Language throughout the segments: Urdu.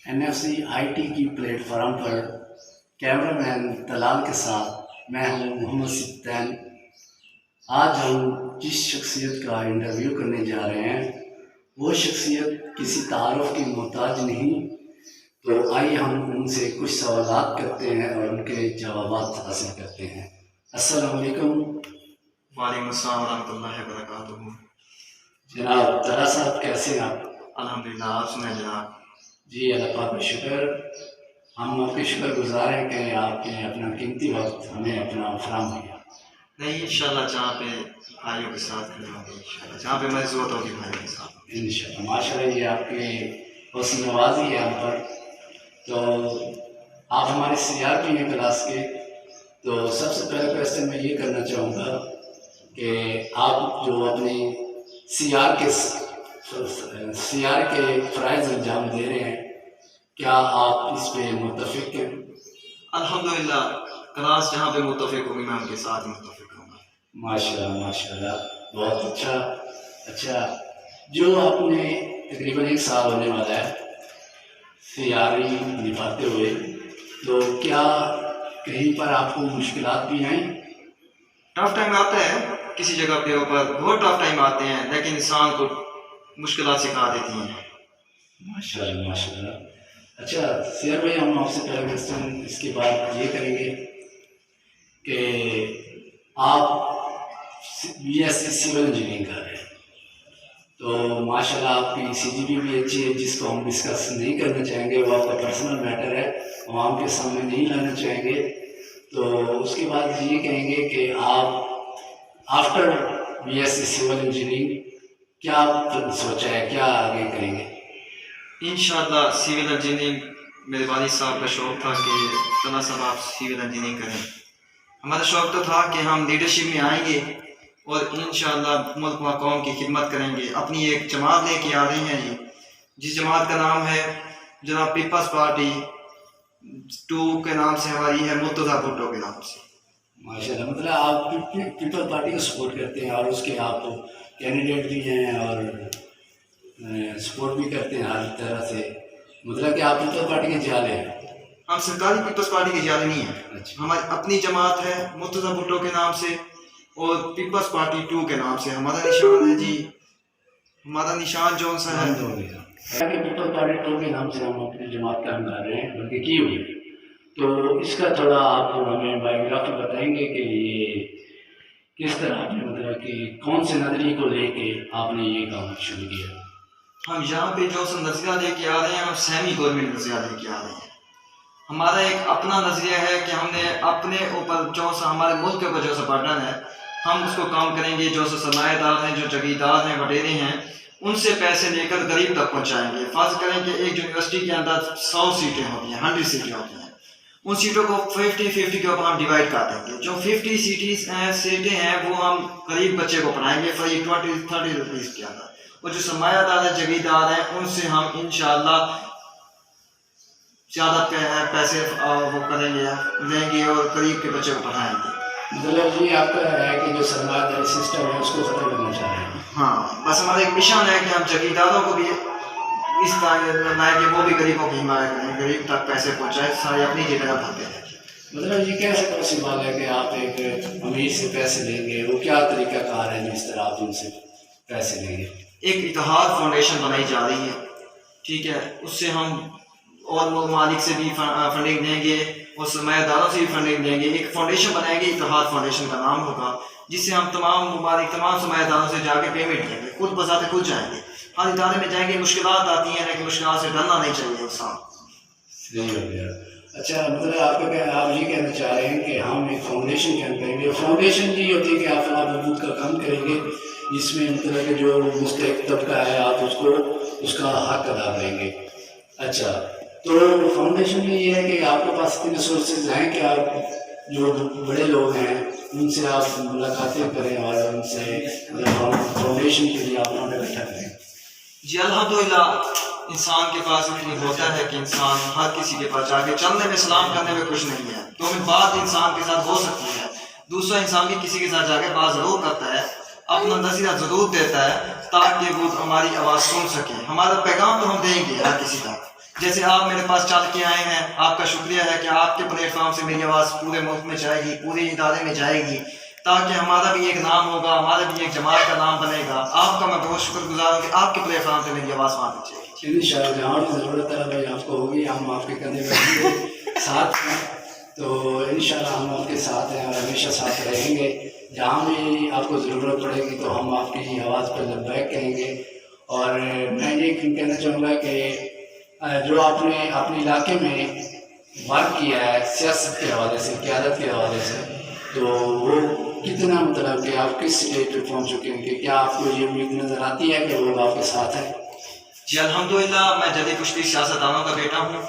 NFC IT کی پلیٹ فارم پر کیمرہ مین طلال کے ساتھ میں ہوں محمد سبطین۔ آج ہم جس شخصیت کا انٹرویو کرنے جا رہے ہیں وہ شخصیت کسی تعارف کی محتاج نہیں، تو آئیے ہم ان سے کچھ سوالات کرتے ہیں اور ان کے جوابات حاصل کرتے ہیں۔ السلام علیکم۔ وعلیکم السلام ورحمۃ اللہ وبرکاتہ۔ جناب طلال صاحب کیسے ہیں آپ؟ الحمدللہ، آپ سنیں جناب؟ جی اللہ پاک کا شکر، ہم آپ کے شکر گزار ہیں کہ آپ نے اپنا قیمتی وقت ہمیں اپنا فراہم کیا۔ نہیں، انشاءاللہ جہاں پہ بھائیوں کے ساتھ کریں گے، انشاءاللہ جہاں پہ ضرورت ہوگی بھائیوں کے ساتھ انشاءاللہ۔ ماشاء اللہ، یہ آپ کے حسن نوازی ہے ہم پر۔ تو آپ ہمارے سیار بھی ہیں کلاس کے، تو سب سے پہلے کویسچن میں یہ کرنا چاہوں گا کہ آپ جو اپنے سیار کے فرائض انجام دے رہے ہیں، کیا آپ اس پہ متفق ہیں؟ الحمدللہ، کلاس جہاں پہ متفق ہوگی میں ان کے ساتھ متفق ہوں گا۔ ماشاء اللہ ماشاء اللہ، بہت اچھا۔ جو آپ نے تقریباً 1 سال ہونے والا ہے سیاری نبھاتے ہوئے، تو کیا کہیں پر آپ کو مشکلات بھی آئیں؟ ٹف ٹائم آتا ہے کسی جگہ پہ اوپر، بہت ٹف ٹائم آتے ہیں، لیکن انسان کو مشکلات سکھا دیتی ہیں۔ ماشاء اللہ ماشاء اللہ۔ اچھا سیار بھائی، ہم آپ سے پہلا کویسچن اس کے بعد یہ کریں گے کہ آپ BSc سول انجینئرنگ کر رہے ہیں، تو ماشاء اللہ آپ کی CGPA بھی اچھی ہے، جس کو ہم ڈسکس نہیں کرنا چاہیں گے، وہ آپ کا پرسنل میٹر ہے، عوام کے سامنے نہیں لانا چاہیں گے۔ تو اس کے بعد یہ کہیں گے کہ آپ آفٹر BSc سول انجینئرنگ کیا سوچا ہے، کیا آگے کریں گے؟ انشاءاللہ سول انجینئرنگ، میرے والد صاحب کا شوق تھا کہ طلال صاحب آپ سول انجینئرنگ کریں۔ ہمارا شوق تو تھا کہ ہم لیڈرشپ میں آئیں گے اور انشاءاللہ ملک و قوم کی خدمت کریں گے۔ اپنی ایک جماعت لے کے آ رہی ہیں جی، جس جماعت کا نام ہے جناب پیپلز پارٹی 2 کے نام سے ہماری ہے، مرتضیٰ بھٹو کے نام سے۔ ماشاء اللہ، مطلب آپ پیپل پارٹی کو سپورٹ کرتے ہیں اور اس کے آپ کینڈیڈیٹ بھی ہیں اور سپورٹ بھی کرتے ہیں ہر طرح سے، مطلب کہ آپ پیپل پارٹی کے جالے ہیں؟ ہم سرکاری پیپلز پارٹی کے جالے نہیں ہیں، اچھا، ہماری اپنی جماعت ہے مرتضیٰ بھٹو کے نام سے اور پیپلز پارٹی 2 کے نام سے۔ ہمارا نشان ہے جی، ہمارا نشان جو سا ہے پیپل پارٹی 2 کے نام سے ہم اپنی جماعت قائم کر رہے ہیں، بلکہ کی ہوئی ہے۔ تو اس کا تھوڑا آپ ہمیں بایوگرافی بتائیں گے کہ یہ کس طرح آپ نے، مطلب کہ کون سے نظریے کو لے کے آپ نے یہ کام شروع کیا؟ ہم یہاں پہ جو سا نظریہ لے کے آ رہے ہیں، ہم سیمی گورنمنٹ نظریہ لے کے آ رہے ہیں۔ ہمارا ایک اپنا نظریہ ہے کہ ہم نے اپنے اوپر جو سا ہمارے ملک کے اوپر جو سا برڈن ہے، ہم اس کو کام کریں گے۔ جو سا سرمایہ دار ہیں، جو جگیردار ہیں، وڈیرے ہیں، ان سے پیسے لے کر غریب تک پہنچائیں گے۔ فرض کریں کہ ایک یونیورسٹی کے اندر 100 سیٹیں ہوتی ہیں، 100 سیٹیں ہوتی ہیں، ان سیٹوں کو 50-50 کے اوپر ہم ڈیوائڈ کر دیں گے۔ جو 50 سیٹیں ہیں وہ ہم غریب بچے کو پڑھائیں گے فری 20-30 روپیز کے اندر، اور جو سرمایہ دار ہیں، جگیردار ہیں، ان سے ہم انشاءاللہ زیادہ پیسے وہ کریں گے، لیں گے اور غریب کے بچے کو پڑھائیں گے۔ مطلب یہ آپ کا ہے کہ جو سرمایہ داری سسٹم ہے اس کو ختم کرنا چاہ رہے ہیں؟ ہاں، بس ہمارا ایک مشن ہے کہ ہم جگیرداروں کو بھی اس طرح لائیں کہ وہ بھی غریبوں کی حمایت کریں، غریب تک پیسے پہنچائیں، سارے اپنی جگہ بھرتے ہیں۔ مطلب یہ کیسے پاسبل ہے کہ آپ ایک امیر سے پیسے لیں گے؟ وہ کیا طریقہ کار ہے جس طرح آپ ان سے پیسے لیں گے؟ ایک اتحاد فاؤنڈیشن بنائی جا رہی ہے، ٹھیک ہے، اس سے ہم اور ممالک سے بھی فنڈنگ دیں گے اور سرمایہ داروں سے بھی فنڈنگ دیں گے۔ ایک فاؤنڈیشن بنائیں گے، اتحاد فاؤنڈیشن کا نام ہوگا، جس سے ہم تمام ممالک، تمام سرمایہ داروں سے جا کے پیمنٹ لیں گے، خود بذات خود جائیں گے۔ ہر ادارے میں جائیں گے، مشکلات آتی ہیں لیکن مشکلات سے ڈرنا نہیں چاہیے انسان۔ صحیح ہو گیا۔ اچھا، مطلب آپ یہ کہنا چاہ رہے ہیں کہ ہم ایک فاؤنڈیشن قائم کریں گے۔ فاؤنڈیشن یہ ہوتی ہے کہ آپ فلاح بہبود کا کام کریں گے، جس میں مطلب کہ جو مستحق طبقہ ہے آپ اس کا حق ادا کریں گے۔ اچھا، تو فاؤنڈیشن میں یہ ہے کہ آپ کے پاس اتنے ریسورسز ہیں کہ آپ جو بڑے لوگ ہیں ان سے آپ ملاقاتیں کریں اور ان سے فاؤنڈیشن کے لیے آپ فنڈ اکٹھا کریں۔ جی الحمدللہ، انسان کے پاس اتنی ہوتا ہے کہ انسان ہر کسی کے پاس جا کے چلنے میں، سلام کرنے میں کچھ نہیں ہے، تو بات انسان کے ساتھ ہو سکتی ہے، دوسرا انسان بھی کسی کے ساتھ جا کے بات ضرور کرتا ہے، اپنا نظریہ ضرور دیتا ہے تاکہ وہ ہماری آواز سن سکے۔ ہمارا پیغام تو ہم دیں گے ہر کسی تک، جیسے آپ میرے پاس چل کے آئے ہیں، آپ کا شکریہ ہے کہ آپ کے پلیٹ فارم سے میری آواز پورے ملک میں جائے گی، پورے ادارے میں جائے گی، تاکہ ہمارا بھی ایک نام ہوگا، ہمارا بھی ایک جماعت کا نام بنے گا۔ آپ کا میں بہت شکر گزار ہوں کہ آپ کے پلیٹ فارم سے میری آواز وہاں تک جائے گی۔ انشاءاللہ جہاں بھی ضرورت ہے بھائی آپ کو ہوگی، ہم آپ کے کندھے پہ ہوں گے، ساتھ ہیں، تو انشاءاللہ ہم آپ کے ساتھ ہیں اور ہمیشہ ساتھ رہیں گے۔ جہاں بھی آپ کو ضرورت پڑے گی تو ہم آپ کی آواز پہ لبیک کہیں گے۔ اور میں یہ کہنا چاہوں گا کہ جو آپ نے اپنے علاقے میں ورک کیا ہے سیاست کے حوالے سے، قیادت کے حوالے سے، تو وہ کتنا مطلب کہ آپ کس اسٹیج پہ پہنچ چکے ہیں، کہ کیا آپ کو یہ امید نظر آتی ہے کہ لوگ آپ کے ساتھ ہیں؟ جی الحمدللہ، میں جدید کشتی سیاست دانوں کا بیٹا ہوں۔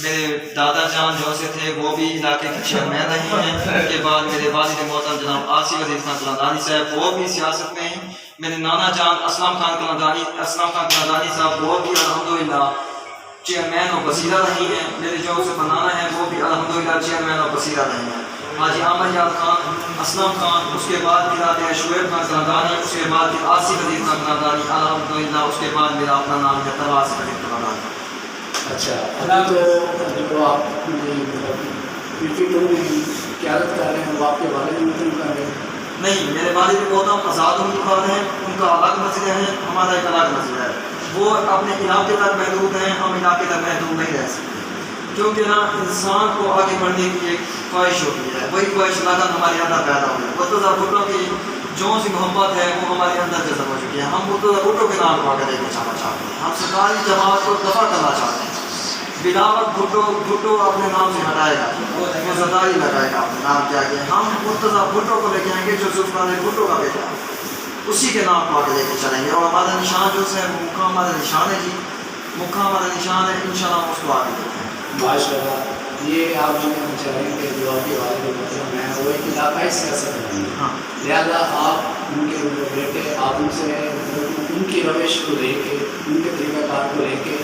میرے دادا جان جو سے تھے وہ بھی علاقے کے چیئرمین رہے ہیں، ان کے بعد میرے والد محترم جناب آصف وزیر خان قلندانی صاحب وہ بھی سیاست میں ہیں، میرے نانا جان اسلم خان قلندانی صاحب وہ بھی الحمدللہ چیئرمین و وزیرہ رہی ہیں، میرے جو سے بنانا ہے وہ بھی الحمدللہ چیئرمین و وزیرہ رہی ہیں، حاجی احمد یار خان، اسلم خان، اس کے بعد پھر آتے ہیں شعیب خان قلندانی، اس کے بعد پھر آصف وزیر خان قلندانی الحمدللہ، اس کے بعد میرا اپنا نام ہے طلعت وزیر قلندانی۔ اچھا، ابھی تو جو آپ میں قیادت کر رہے ہیں وہ آپ کے والد محترم کر رہے ہیں؟ نہیں، میرے والد محترم آزاد امیدوار ہیں، ان کا الگ نظریہ ہے، ہمارا ایک الگ نظریہ ہے۔ وہ اپنے علاقے تک محدود ہیں، ہم علاقے تک محدود نہیں رہ سکتے، کیونکہ نا انسان کو آگے بڑھنے کی ایک خواہش ہوتی ہے، وہی خواہش لگن ہمارے اندر پیدا ہوئی ہے۔ مرتضیٰ بھٹو کی جو سی محبت ہے وہ ہمارے اندر جذب ہو چکی ہے، ہم مرتضیٰ بھٹو کے نام کو آگے لے کے جانا چاہتے ہیں، ہم سرکاری جماعت کو دفع کرنا چاہتے ہیں۔ بلاول بھٹو اپنے نام سے ہٹائے گا، وہ زرداری لگائے گا اپنے نام کے آگے، ہم مرتضیٰ بھٹو کو لے کے آئیں گے جو سلطان بھٹو کا بیٹا ہے، اسی کے نام کو آگے لے کے چلیں گے، اور ہمارا نشان جو ہے مکہ ہمارا نشان ہے، جی مکہ ہمارا نشان ہے، انشاءاللہ اس کو آگے لے کے آئیں گے۔ ماشاءاللہ، یہ آپ جو کہنا چاہ رہے ہیں کہ جو آپ کے والد محترم ہیں وہ ایک علاقائی سیاست میں ہیں، ہاں، لہٰذا آپ ان کے بیٹے، آپ ان سے ان کی روش کو لے کے، ان کے طریقہ کار کو لے کے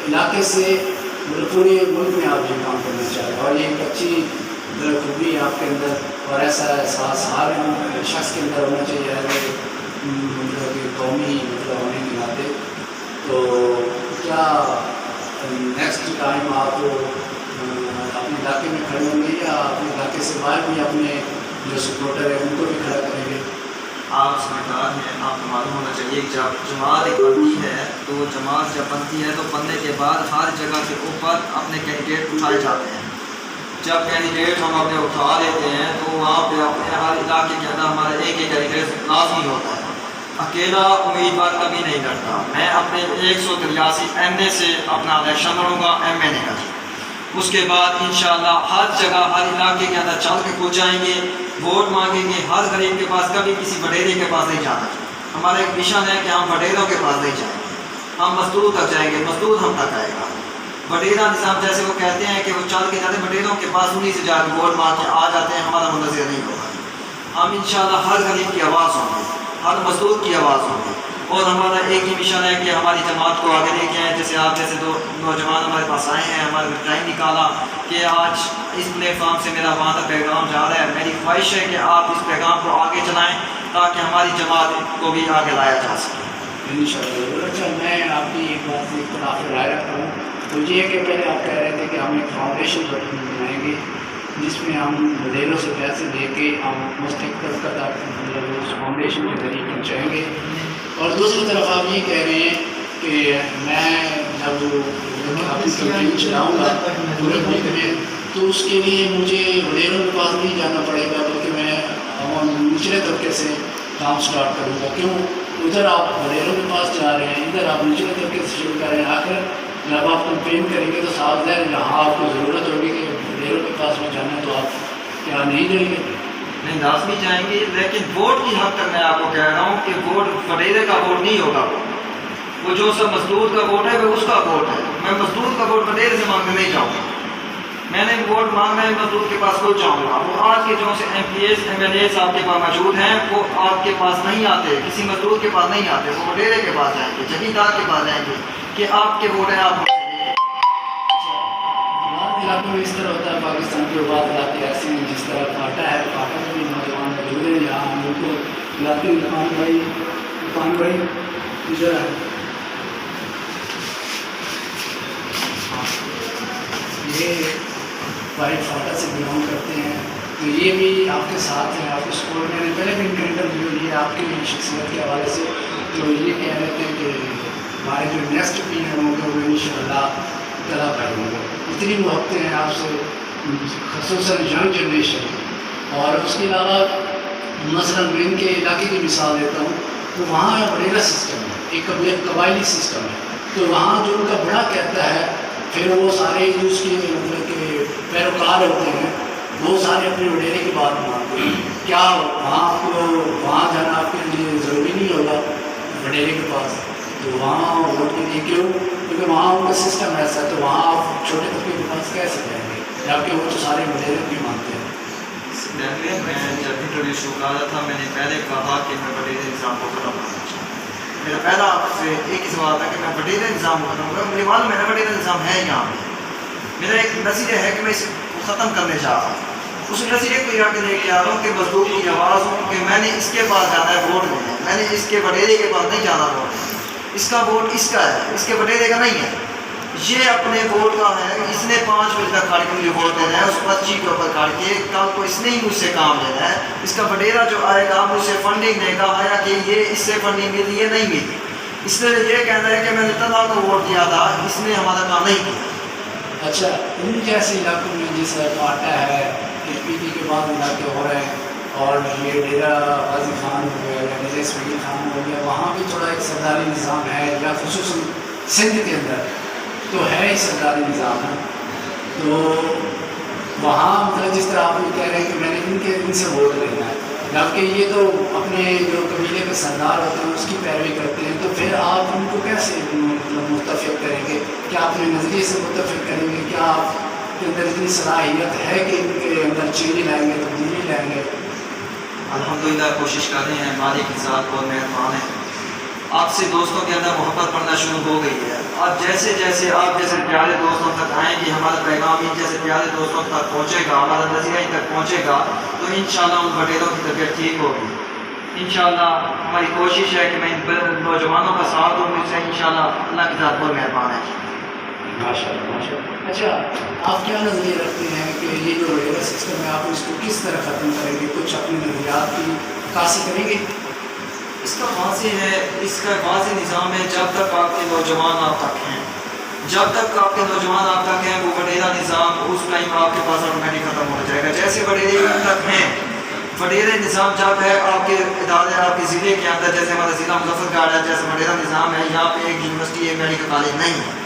علاقے سے پورے ملک میں آپ یہ کام کرنا چاہ رہے ہیں، اور یہ ایک اچھی خوبی ہے آپ کے اندر، اور ایسا احساس ہر شخص کے اندر ہونا چاہیے مطلب کہ قومی مطلب ہونے کے ناطے۔ تو کیا نیکسٹ ٹائم آپ اپنے علاقے میں کھڑے ہوں گے یا اپنے علاقے سے باہر بھی اپنے جو سپورٹر ہیں ان کو بھی کھڑا کریں گے؟ آپ سمجھدار ہیں، آپ کو معلوم ہونا چاہیے کہ جب جماعت ایک بنتی ہے تو جماعت جب بنتی ہے تو بننے کے بعد ہر جگہ کے اوپر اپنے کینڈیڈیٹ اٹھائے جاتے ہیں۔ جب کینڈیڈیٹ ہم اپنے اٹھا لیتے ہیں تو وہاں پہ اپنے ہر علاقے کے اندر ہمارا ایک کینڈیڈیٹ لازمی ہوتا ہے، اکیلا امیدوار کبھی نہیں لڑتا۔ میں اپنے 183 ایم اے سے اپنا الیکشن لڑوں گا ایم این اے کا، اس کے بعد انشاءاللہ ہر جگہ ہر علاقے کے اندر چل کے کھل جائیں گے، ووٹ مانگیں گے، ہر غریب کے پاس، کبھی کسی وڈیرے کے پاس نہیں جانا۔ ہمارا ایک مشن ہے کہ ہم وڈیروں کے پاس نہیں جائیں گے، ہم مزدور تک جائیں گے، مزدور ہم تک آئے گا۔ وڈیرا نظام جیسے وہ کہتے ہیں کہ وہ چل کے جاتے ہیں وڈیروں کے پاس، انہیں سے جا کے ووٹ مانگ کے آ جاتے ہیں، ہمارا منتظر نہیں ہوگا۔ ہم انشاءاللہ ہر غریب کی آواز ہوں گے، ہر مزدور کی آواز ہوں گے، اور ہمارا ایک ہی مشن ہے کہ ہماری جماعت کو آگے لے کے آئیں۔ جیسے آپ جیسے دو نوجوان ہمارے پاس آئے ہیں، ہمارے ٹائم نکالا کہ آج اس پلیٹ فارم سے میرا وہاں تک پیغام جا رہا ہے، میری خواہش ہے کہ آپ اس پیغام کو آگے چلائیں تاکہ ہماری جماعت کو بھی آگے لایا جا سکے۔ انشاءاللہ۔ اچھا، میں آپ کی ایک بات سے اختلاف رائے رکھتا ہوں، تو یہ کہ پہلے آپ کہہ رہے تھے کہ ہم ایک فاؤنڈیشن بنائیں گے جس میں ہم وڈیروں سے پیسے لے کے ہم مستقبل کا مطلب اس فاؤنڈیشن کے ذریعے پہنچائیں گے، اور دوسری طرف آپ یہ کہہ رہے ہیں کہ میں جب اپنی کمپنی چلاؤں گا پورے ملک میں تو اس کے لیے مجھے وڈیروں کے پاس نہیں جانا پڑے گا، بلکہ میں نچلے طبقے سے کام سٹارٹ کروں گا۔ کیوں؟ ادھر آپ وڈیروں کے پاس جا رہے ہیں، ادھر آپ نچلے طبقے سے شروع کر رہے ہیں، آخر جب آپ کمپین کریں گے تو صاف ظاہر جہاں آپ کو ضرورت ہوگی کہ وڈیروں کے پاس میں جانا ہے تو آپ کیا نہیں دیں گے؟ نہیں، لازمی جائیں گے، لیکن ووٹ کی حد تک میں آپ کو کہہ رہا ہوں کہ ووٹ وڈیرے کا ووٹ نہیں ہوگا، وہ جو سب مزدور کا ووٹ ہے وہ اس کا ووٹ ہے۔ میں مزدور کا ووٹ وڈیرے سے مانگنے نہیں جاؤں گا، میں نے ووٹ مانگنا ہے مزدور کے پاس کوئی جاؤں گا۔ وہ آج کے جو سے M P S M L Es آپ کے پاس موجود ہیں وہ آپ کے پاس نہیں آتے، کسی مزدور کے پاس نہیں آتے، وہ وڈیرے کے پاس جائیں گے، جگیردار کے پاس جائیں گے کہ آپ کے ووٹ ہیں، آپ بعض علاقوں میں اس طرح ہوتا ہے، پاکستان کے بعض علاقے ایسے ہیں جس طرح پھاٹا ہے، پھاٹا میں بھی نوجوان موجود ہیں، یہاں ہم لوگ کو علاقے عرفان بھائی ادھر ہے۔ یہ واحد فاٹا سے بلانگ کرتے ہیں، تو یہ بھی آپ کے ساتھ ہیں، آپ کے سپورٹ میں نے پہلے بھی ان کا انٹرویو لیا آپ کی شخصیت کے حوالے سے، تو یہ کہہ رہے تھے کہ ہمارے جو نیکسٹ پلینر ہوں گے وہ انشاءاللہ طلب آئیں گے، اتنی محبتیں ہیں آپ سے، خصوصاً ینگ جنریشن۔ اور اس کے علاوہ مثلاً میں ان کے علاقے کی مثال دیتا ہوں، تو وہاں بڑیرا سسٹم ہے، ایک قبائلی سسٹم ہے، تو وہاں جو ان کا بڑا کہتا ہے پھر وہ سارے جو اس کے مطلب کہ پیروکار ہوتے ہیں وہ سارے اپنے وڈیرے کی بات مانتے ہیں۔ کیا وہاں آپ کو وہاں جانا آپ کے لیے ضروری نہیں ہوگا وڈیرے کے پاس، تو وہاں ووٹ کے لیے کیوں؟ کیونکہ وہاں ان کا سسٹم ایسا ہے، تو وہاں آپ چھوٹے طبقے کے پاس کیسے جائیں گے جبکہ وہ تو سارے وڈیرے بھی مانتے ہیں۔ پہلے میں جب انٹرویو شروع کر رہا تھا میں نے پہلے کہا کہ میں وڈیرے نظام کو ختم کرنا چاہتا ہوں۔ میرا پہلا آپ سے ایک ہی سوال تھا کہ میں وڈیرے نظام کو ختم کروں، مجھے معلوم ہے نا وڈیرے نظام ہے یہاں پہ، میرا ایک نظریہ ہے کہ میں اس کو ختم کرنے جا رہا ہوں، اس نظریے کو یہاں کے لے کے آ رہا ہوں کہ مزدور کی آواز ہوں کہ میں نے اس کے پاس جانا ہے ووٹ دینا، میں نے اس کے وڈیرے کے پاس نہیں جانا ووٹ دینا، اس کا ووٹ اس کا ہے، اس کے وڈیرے کا نہیں ہے، یہ اپنے ووٹ کا ہے، اس نے 5 بجے تک کھڑ کے مجھے ووٹ دینا ہے، اس پرچی کے اوپر کھڑ کے کل کو اس نے ہی مجھ سے کام لینا ہے، اس کا وڈیرا جو آئے گا مجھ سے فنڈنگ دے گا، آیا کہ یہ اس سے فنڈنگ ملی ہے نہیں ملی، اس نے یہ کہنا ہے کہ میں نے طلحہ کو ووٹ دیا تھا، اس نے ہمارا کام نہیں کیا۔ اچھا، ان جیسے علاقوں میں جس پاٹا ہے پی ٹی کے بعد علاقے ہو رہے ہیں اور یہ ڈیرا غازی خان ہو گیا یا ڈیرا اسماعیل خان ہو گیا، وہاں بھی تھوڑا ایک سرداری نظام ہے، یا خصوصاً سندھ کے اندر تو ہے ہی سرداری نظام ہے، تو وہاں مطلب جس طرح آپ یہ کہہ رہے ہیں کہ میں نے ان سے ووٹ لینا ہے، جبکہ یہ تو اپنے جو قبیلے کے سردار ہوتے ہیں اس کی پیروی کرتے ہیں، تو پھر آپ ان کو کیسے مطلب متفق کریں گے؟ کیا اپنے نظریے سے متفق کریں گے؟ کیا آپ کے اندر اتنی صلاحیت ہے کہ ان کے اندر چینج لائیں گے، تبدیلی لائیں گے؟ الحمدللہ کوشش کر رہے ہیں، مالک کی ذات بہت مہربان ہے، آپ سے دوستوں کے اندر محبت پڑنا شروع ہو گئی ہے، اب جیسے جیسے آپ جیسے پیارے دوستوں تک آئیں گے، ہمارا پیغام ان جیسے پیارے دوستوں تک پہنچے گا، ہمارا نظریہ ان تک پہنچے گا، تو انشاءاللہ ان وڈیروں کی طبیعت ٹھیک ہوگی۔ انشاءاللہ ہماری کوشش ہے کہ میں ان نوجوانوں کا ساتھ دوں، مجھ سے انشاءاللہ اللہ کی ذات بہت مہربان ہے۔ ماشاء اللہ ماشاء اللہ۔ اچھا، آپ کیا نظریہ رکھتے ہیں کہ یہ جو وڈیرا سسٹم ہے آپ اس کو کس طرح ختم کریں گے؟ کچھ اپنے نظریات کی عکاسی کریں گے؟ اس کا واضح ہے، اس کا واضح نظام ہے، جب تک آپ کے نوجوان آپ تک ہیں، جب تک آپ کے نوجوان آپ تک ہیں وہ وڈیرا نظام اس ٹائم آپ کے پاس آٹومیٹک ختم ہو جائے گا، جیسے وڈیرے تک ہیں، وڈیرے نظام جب ہے آپ کے ادارے آپ کے ضلع کے اندر، جیسے ہمارا ضلع مظفر گڑھ ہے، جیسے وڈیرا نظام ہے، یہاں پہ ایک یونیورسٹی ایک میڈیکل کالج نہیں ہے،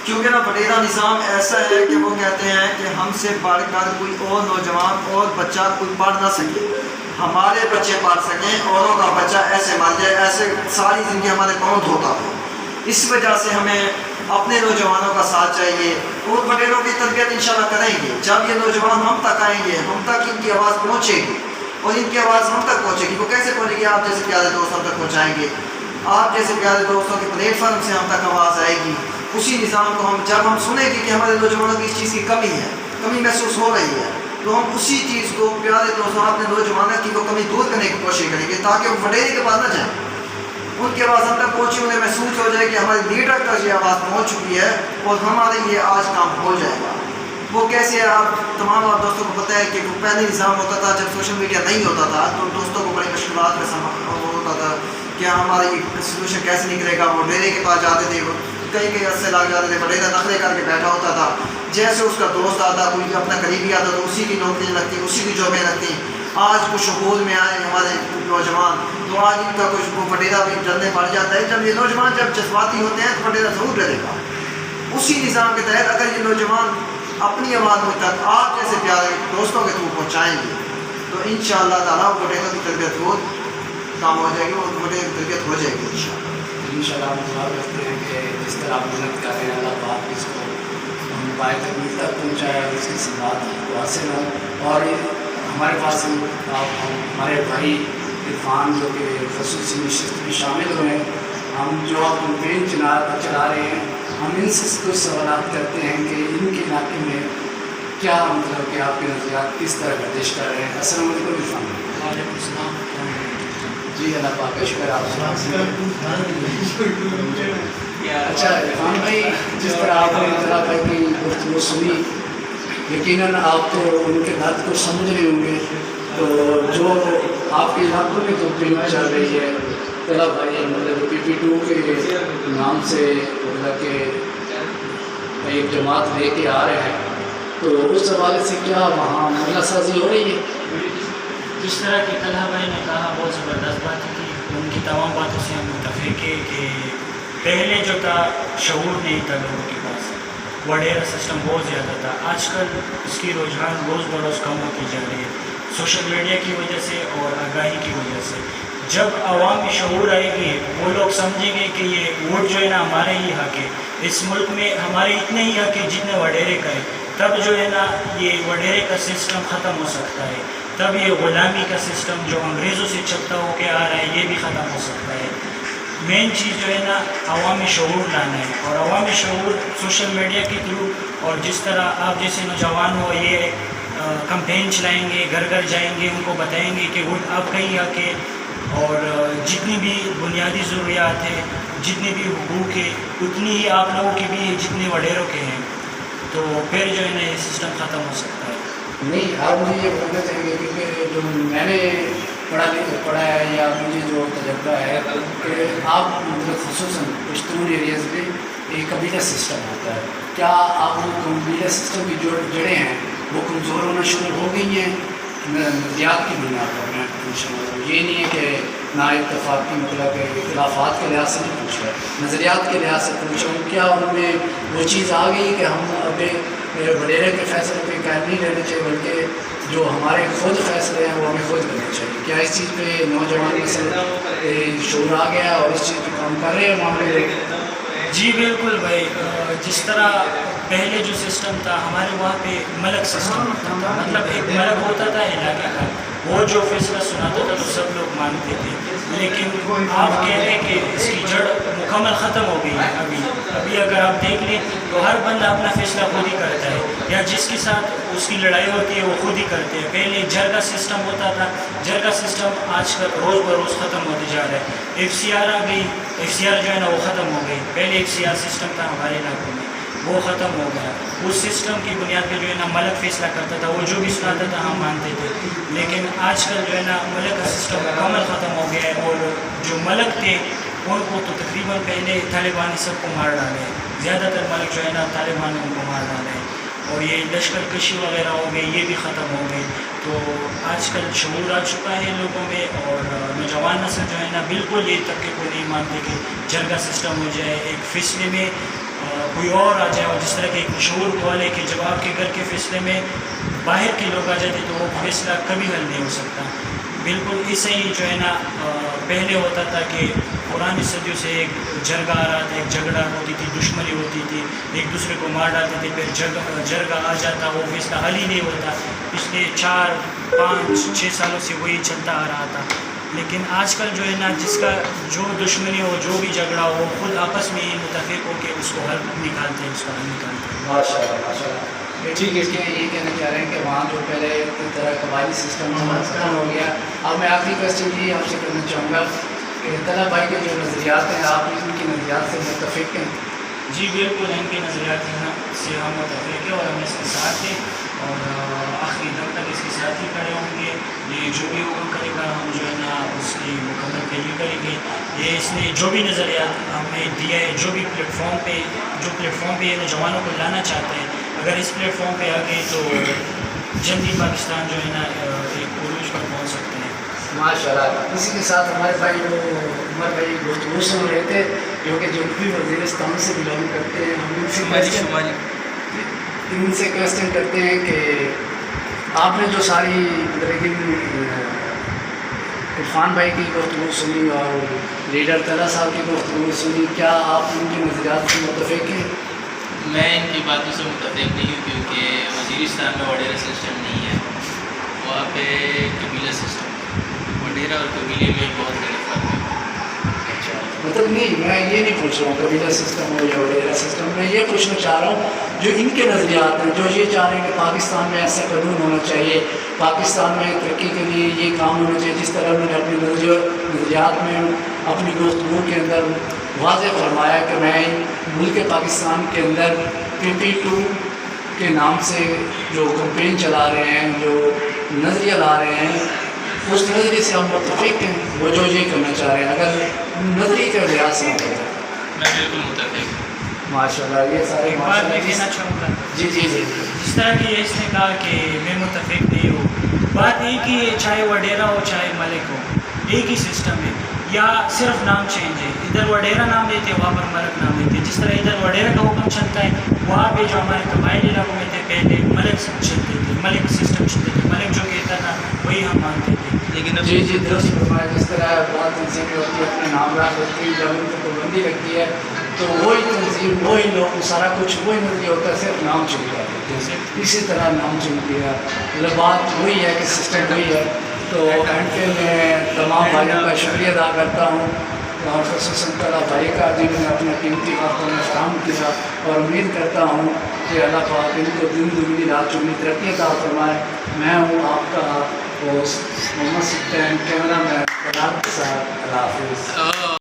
کیونکہ نا وڈیرا نظام ایسا ہے کہ وہ کہتے ہیں کہ ہم سے پڑھ کر کوئی اور نوجوان اور بچہ کوئی پڑھ نہ سکے، ہمارے بچے پڑھ سکیں، اوروں کا بچہ ایسے مر جائے، ایسے ساری زندگی ہمارے کون دھوتا ہو، اس وجہ سے ہمیں اپنے نوجوانوں کا ساتھ چاہیے، اور وڈیروں کی تربیت انشاءاللہ کریں گے، جب یہ نوجوان ہم تک آئیں گے، ہم تک ان کی آواز پہنچے گی، اور ان کی آواز ہم تک پہنچے گی، وہ کیسے پہنچے گی؟ آپ جیسے پیارے دوست ہم تک پہنچائیں گے، آپ جیسے پیارے دوستوں کے پلیٹ فارم سے ہم تک آواز آئے گی، اسی نظام کو جب ہم سنیں گے کہ ہمارے نوجوانوں کی اس چیز کی کمی ہے، کمی محسوس ہو رہی ہے، تو ہم اسی چیز کو پیارے دوستوں اپنے نوجوانوں کی کمی دور کرنے کی کوشش کریں گے، تاکہ وہ وڈیرے کے پاس نہ جائیں، ان کی آواز ہم تک پہنچی، انہیں محسوس ہو جائے کہ ہمارے لیڈر تک یہ آواز پہنچ چکی ہے اور ہمارے یہ آج کام ہو جائے گا۔ وہ کیسے آپ تمام آپ دوستوں کو پتہ ہے کہ وہ پہلے نظام ہوتا تھا جب سوشل میڈیا نہیں ہوتا تھا، تو دوستوں کو بڑی مشکلات کا ہوتا تھا کہ ہمارا یہ سلوشن کیسے نکلے گا، وہ ڈیرے کے پاس جاتے تھے، کئی عرصے لگ جاتے تھے، وڈیرا نخرے کر کے بیٹھا ہوتا تھا، جیسے اس کا دوست آتا کوئی اپنا قریبی آتا تو اسی کی نوکری لگتی، اسی کی جابیں لگتی۔ آج کچھ شعور میں آئے ہمارے نوجوان، تو آج ان کا کچھ وہ وڈیرا بھی ڈرنے پڑ جاتا ہے، جب یہ نوجوان جب جذباتی ہوتے ہیں تو وڈیرا ضرور ڈرے گا۔ اسی نظام کے تحت اگر یہ نوجوان اپنی آواز مجھ تک آپ جیسے پیارے دوستوں کے تھرو پہنچائیں گے تو انشاءاللہ تعالیٰ وڈیروں کی تربیت بہت کام ہو جائے گی، اور وڈیروں کی تربیت ہو جائے گی انشاءاللہ ہم دعا کرتے ہیں کہ جس طرح آپ محنت کر رہے ہیں اللہ پاک اس کو پائے تکمیل تک پہنچائے اور اس کی سماعت کو حاصل ہوں، اور ہمارے پاس ہمارے بھائی عرفان جو کہ خصوصی نشست میں شامل ہوئے ہیں، ہم جو آپ کمپین چلا رہے ہیں، ہم ان سے کچھ سوالات کرتے ہیں کہ ان کے علاقے میں کیا مطلب کہ آپ کے نظریات کس طرح گردش کر رہے ہیں۔ السلام علیکم عرفان۔ وعلیکم السلام۔ جی اللہ پاک کا شکر آپ سے۔ اچھا عرفان بھائی، جس طرح آپ نے طلحہ بھائی کی گفتگو سنی یقیناً آپ تو ان کے درد کو سمجھ رہے ہوں گے. تو جو آپ کے علاقوں میں جو فلم چل رہی ہے طلب بھائی مطلب PP2 کے نام سے مطلب کہ ایک جماعت لے کے آ رہے ہیں, تو اس حوالے سے کیا وہاں معاملہ سازی ہو رہی ہے؟ جس طرح کہ طلحہ بھائی نے کہا بہت زبردست بات تھی. ان کی تمام باتوں سے ہم متفق ہیں کہ پہلے جو تھا شعور نہیں تھا لوگوں کے پاس, وڈیرا سسٹم بہت زیادہ تھا. آج کل اس کی رجحان روز بروز کم ہوتی جا رہی ہے سوشل میڈیا کی وجہ سے اور آگاہی کی وجہ سے. جب عوام میں شعور آئے گی وہ لوگ سمجھیں گے کہ یہ ووٹ جو ہے نا ہمارے ہی حق ہے, اس ملک میں ہمارے اتنے ہی حق ہے جتنے وڈیرے کا ہے. تب جو ہے نا یہ وڈیرے کا سسٹم ختم ہو سکتا ہے, تب یہ غلامی کا سسٹم جو انگریزوں سے چلتا ہو کے آ رہا ہے یہ بھی ختم ہو سکتا ہے. مین چیز جو ہے نا عوامی شعور لانا ہے, اور عوامی شعور سوشل میڈیا کے تھرو, اور جس طرح آپ جیسے نوجوان ہو یہ کمپین چلائیں گے, گھر گھر جائیں گے, ان کو بتائیں گے کہ ووٹ آپ کا ہی حق ہے, اور جتنی بھی بنیادی ضروریات ہیں, جتنی بھی حقوق ہے اتنی ہی آپ لوگوں کی بھی جتنے وڈیروں کے ہیں, تو پھر جو ہے نا یہ سسٹم ختم ہو سکتا ہے. نہیں, آپ مجھے یہ بولنا چاہیں گے کیونکہ جو میں نے پڑھا ہے یا مجھے جو تجربہ ہے کہ آپ مطلب خصوصاً پشتون ایریاز میں ایک قبیلہ سسٹم ہوتا ہے. کیا آپ قبیلہ سسٹم کی جو جڑیں ہیں وہ کمزور ہونا شروع ہو گئی ہیں نظریات کی بنیاد پر؟ میں پوچھ رہا ہوں, یہ نہیں ہے کہ نا اتفاق کی مطلب اختلافات کے لحاظ سے نہیں پوچھ رہا, نظریات کے لحاظ سے پوچھ رہا ہوں. کیا ان میں وہ چیز آ گئی کہ ہم اپنے وڈیرے کے فیصلے پہ قائم نہیں رہنے چاہیے بلکہ جو ہمارے خود فیصلے ہیں وہ ہمیں خود کرنے چاہیے؟ کیا اس چیز پہ نوجوان میں شعور آ گیا اور اس چیز پہ کام کر رہے ہیں معاملے؟ جی بالکل بھائی, جس طرح پہلے جو سسٹم تھا ہمارے وہاں پہ ملک سسٹم ہوتا تھا, مطلب ایک ملک ہوتا تھا علاقے کا, وہ جو فیصلہ سناتا تھا تو سب لوگ مانتے تھے. لیکن آپ کہہ رہے ہیں کہ اس کی جڑ مکمل ختم ہو گئی ہے. ابھی اگر آپ دیکھ لیں تو ہر بندہ اپنا فیصلہ خود ہی کرتا ہے, یا جس کے ساتھ اس کی لڑائی ہوتی ہے وہ خود ہی کرتے ہیں. پہلے جرگہ سسٹم ہوتا تھا, جرگہ سسٹم آج کل روز بروز ختم ہوتے جا رہا ہے. FCR آ گئی, FCR جو ہے نا وہ ختم ہو گئی. پہلے FCR سسٹم تھا ہمارے علاقوں میں, وہ ختم ہو گیا. اس سسٹم کی بنیاد پہ جو ہے نا ملک فیصلہ کرتا تھا, وہ جو بھی سناتا تھا ہم مانتے تھے. لیکن آج کل جو ہے نا ملک کا سسٹم مکمل ختم ہو گیا ہے, اور جو ملک تھے ان کو تو تقریباً پہلے طالبان نے سب کو مار ڈالے. زیادہ تر ملک جو ہے نا طالبان نے ان کو مار ڈالے, اور یہ لشکر کشی وغیرہ ہو گئی, یہ بھی ختم ہو گئی. تو آج کل شعور آ چکا ہے لوگوں میں, اور نوجوان نسل جو ہے نا بالکل یہ طبقے کو نہیں مانتے کہ جرگہ سسٹم ہو جائے, ایک فیصلے میں کوئی اور آ جائے. اور جس طرح کے ایک مشہور قول ہے کہ جب آپ کے گھر کے فیصلے میں باہر کے لوگ آ جاتے تو وہ فیصلہ کبھی حل نہیں ہو سکتا. بالکل ایسے ہی جو ہے نا پہلے ہوتا تھا کہ پرانی صدیوں سے ایک جرگہ آ رہا تھا, ایک جھگڑا ہوتی تھی, دشمنی ہوتی تھی, ایک دوسرے کو مار ڈالتے تھے, پھر جرگہ آ جاتا, وہ فیصلہ حل ہی نہیں ہوتا. پچھلے 4, 5, 6 سالوں سے وہی چلتا آ رہا تھا. لیکن آج کل جو ہے نا جس کا جو دشمنی ہو, جو بھی جھگڑا ہو, خود آپس میں متفق ہو کے اس کو حل نکالتے ہیں, اس کا حل نکالتے ہیں. ماشاء اللہ ماشاء اللہ. ٹھیک ہے, یہ کہنا چاہ رہے ہیں کہ وہاں جو پہلے ایک طرح قبائلی سسٹم ختم ہو گیا. اب میں آخری کوشچن یہ آپ سے کرنا چاہوں گا کہ طلحہ بھائی کے جو نظریات ہیں آپ ان کی نظریات سے متفق ہیں؟ جی بالکل, ان کے نظریات سے ہم متفق ہیں, اور ہم اس کے ساتھ ہیں, اور آخری دم تک اس کے ساتھ ہی کھڑے ہوں گے. یہ جو بھی حکم کرے گا ہم جو ہے نا اس کی مکمل پیروی کریں گے. یہ اس نے جو بھی نظریات ہمیں دیا ہے, جو بھی پلیٹ فارم پہ یہ نوجوانوں کو لانا چاہتے ہیں, اگر اس پلیٹ فارم پہ آ گئے تو جلدی پاکستان جو ہے نا ایک عروج پر پہنچ سکتے ہیں. ماشاء اللہ. اسی کے ساتھ ہمارے بھائی جو عمر بھائی گفتگو سن رہے تھے جو کہ جنوبی وزیرستان سے بلانگ کرتے ہیں, ہم ان سے کوشچن کرتے ہیں کہ آپ نے جو ساری عرفان بھائی کی گفتگو سنی اور لیڈر طلحہ صاحب کی گفتگو سنی, کیا آپ ان کے نظریات سے متفق ہیں؟ میں ان کی باتوں سے متفق نہیں ہوں, کیونکہ وزیرستان میں وڈیرا سسٹم نہیں ہے, وہاں پہ قبیلہ سسٹم. وڈیرا اور قبیلے میں بہت بڑے فرق ہے. مطلب نہیں, میں یہ نہیں پوچھ رہا ہوں قبیلہ سسٹم ہو یا وڈیرا سسٹم, میں یہ پوچھنا چاہ رہا ہوں جو ان کے نظریات ہیں, جو یہ چاہ رہے ہیں کہ پاکستان میں ایسا قانون ہونا چاہیے, پاکستان میں ترقی کے لیے یہ کام ہونا چاہیے, جس طرح انہوں نے اپنے نظریات میں اپنی گفتگو کے اندر واضح فرمایا کہ میں ملک پاکستان کے اندر PP2 کے نام سے جو کمپین چلا رہے ہیں، جو نظریہ لا رہے ہیں، اس نظریے سے ہم متفق ہیں، وہ جو یہ کرنا چاہ رہے ہیں، اگر نظریے کے لحاظ سے ہم کریں۔ میں بالکل متفق ہوں۔ ماشاء اللہ، یہ سارے ایک بات میں کہنا چاہوں گا، جی جی جی جس طرح کہ اس نے کہا کہ میں متفق نہیں ہوں، بات ایک ہی ہے، چاہے وڈیرا ہو چاہے ملک ہو، ایک ہی سسٹم ہے، یا صرف نام چینج ہے، ادھر وڈیرا نام لیتے وہاں پر ملک نام لیتے، جس طرح ادھر وڈیرا کا حکم چلتا ہے، وہاں پہ جو ہمارے قبائلی علاقوں میں تھے پہلے ملک چلتے تھے، ملک سسٹم چلتے تھے، ملک جو کہتا تھا وہی ہم مانتے تھے۔ لیکن اب جی جی درست فرمایا، جس طرح بہت تنظیمیں ہوتی ہیں، اپنے نام رکھ ہوتی ہیں، جب ان کو پابندی لگتی ہے تو وہی تنظیم، وہی لوگ، سارا کچھ وہی نظریہ ہوتا ہے، صرف نام چنتا ہے، جیسے اسی طرح نام چن لیا، مطلب بات وہی ہے کہ سسٹم وہی ہے۔ تو اینڈ پہ میں تمام بھائیوں کا شکریہ ادا کرتا ہوں، اور خصوصاً طلباء بھائی کا جنہوں نے اپنا قیمتی وقت میں فراہم کیا، اور امید کرتا ہوں کہ اللہ پاک ان کو دن دگنی رات چگنی ترقی عطا فرمائے۔ میں ہوں آپ کا ہوسٹ محمد سلطان، کیمرہ مین کے ساتھ، اللہ حافظ۔